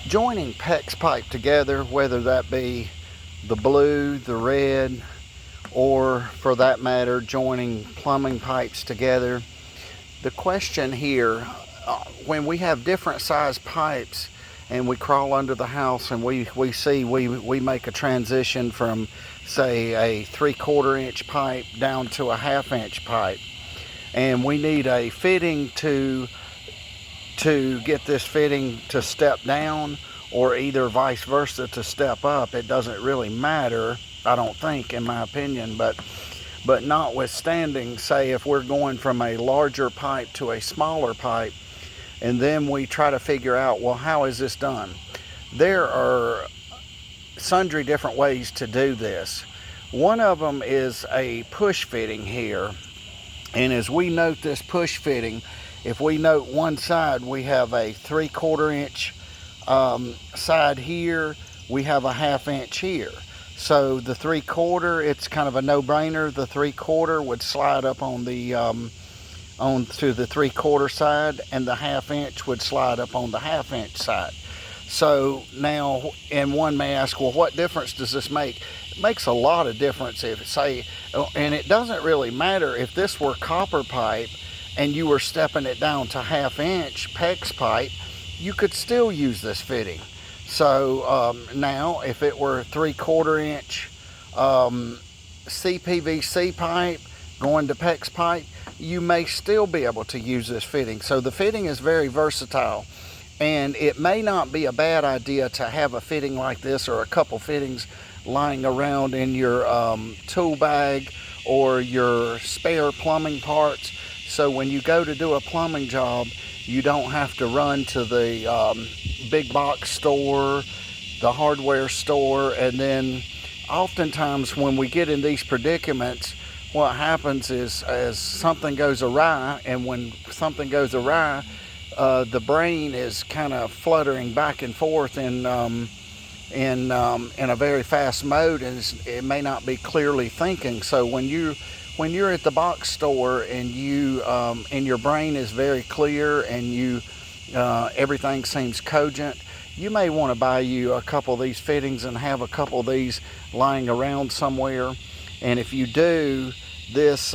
joining PEX pipe together, whether that be the blue, the red, or for that matter, joining plumbing pipes together. The question here, when we have different size pipes and we crawl under the house and we make a transition from, say, a 3/4 inch pipe down to a 1/2 inch pipe, and we need a fitting to get this fitting to step down, or either vice versa to step up. It doesn't really matter, I don't think, in my opinion, but notwithstanding, say if we're going from a larger pipe to a smaller pipe, and then we try to figure out, well, how is this done? There are sundry different ways to do this. One of them is a push fitting here, and as we note this push fitting, if we note one side, we have a 3/4 inch side here, we have a 1/2 inch here. So the 3/4, it's kind of a no-brainer. The 3/4 would slide up on the onto the 3/4 side, and the 1/2 inch would slide up on the 1/2 inch side. So now, and one may ask, well, what difference does this make? It makes a lot of difference if, say, and it doesn't really matter if this were copper pipe and you were stepping it down to 1/2 inch PEX pipe, you could still use this fitting. So now, if it were 3/4 inch CPVC pipe going to PEX pipe, you may still be able to use this fitting. So the fitting is very versatile, and it may not be a bad idea to have a fitting like this or a couple fittings lying around in your tool bag or your spare plumbing parts. So when you go to do a plumbing job, you don't have to run to the big box store, the hardware store, and then oftentimes when we get in these predicaments, what happens is as something goes awry, and when something goes awry, the brain is kind of fluttering back and forth in a very fast mode, and it may not be clearly thinking. So when you're at the box store and and your brain is very clear and everything seems cogent, you may want to buy you a couple of these fittings and have a couple of these lying around somewhere. And if you do, this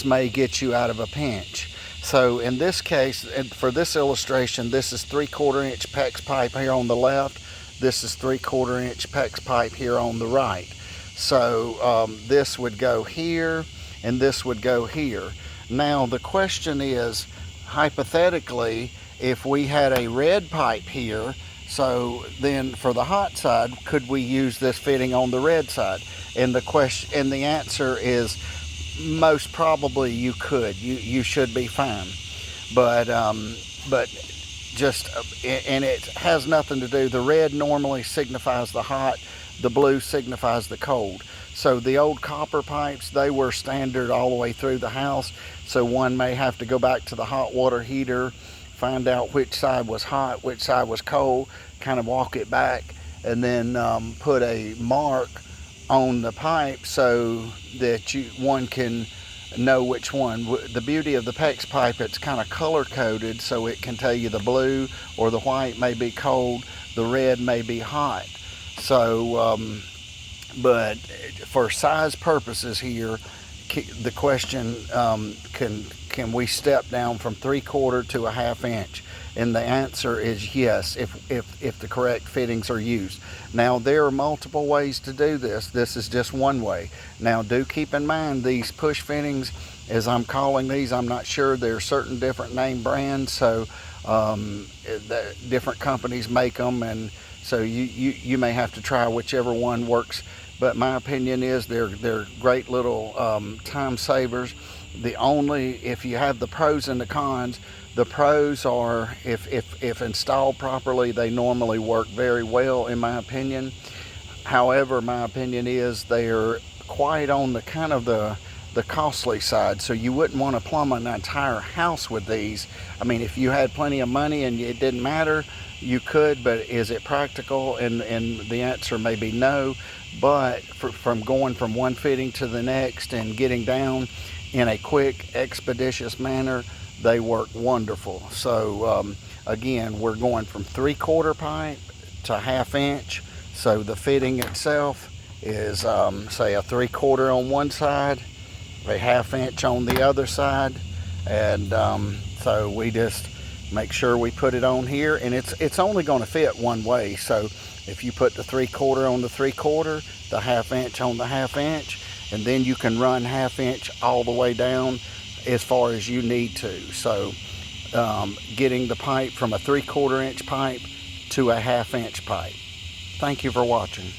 may get you out of a pinch. So in this case, for this illustration, this is 3/4 inch PEX pipe here on the left. This is 3/4 inch PEX pipe here on the right. So this would go here and this would go here. Now the question is, hypothetically, if we had a red pipe here, so then for the hot side, could we use this fitting on the red side? And the answer is most probably you could. You should be fine. But just, and it has nothing to do. The red normally signifies the hot, the blue signifies the cold. So the old copper pipes, they were standard all the way through the house. So one may have to go back to the hot water heater, find out which side was hot, which side was cold, kind of walk it back, and then put a mark on the pipe so that one can know which one. The beauty of the PEX pipe, it's kind of color coded, so it can tell you the blue or the white may be cold, the red may be hot. So but for size purposes here, the question, can we step down from 3/4 to a 1/2 inch? And the answer is yes, if the correct fittings are used. Now there are multiple ways to do this. This is just one way. Now do keep in mind these push fittings, as I'm calling these, I'm not sure, there are certain different name brands, so different companies make them, and so you may have to try whichever one works. But my opinion is they're great little time savers. If you have the pros and the cons, the pros are if installed properly, they normally work very well, in my opinion. However, my opinion is they're quite on the kind of the costly side, so you wouldn't want to plumb an entire house with these. I mean, if you had plenty of money and it didn't matter, you could, but is it practical? And the answer may be no. But from going from one fitting to the next and getting down in a quick, expeditious manner, they work wonderful. So again, we're going from 3/4 pipe to 1/2 inch. So the fitting itself is say a 3/4 on one side, a 1/2 inch on the other side, and so we just make sure we put it on here, and it's only going to fit one way. So if you put the 3/4 on the 3/4, the 1/2 inch on the 1/2 inch, and then you can run 1/2 inch all the way down as far as you need to. So getting the pipe from a 3/4 inch pipe to a 1/2 inch pipe. Thank you for watching.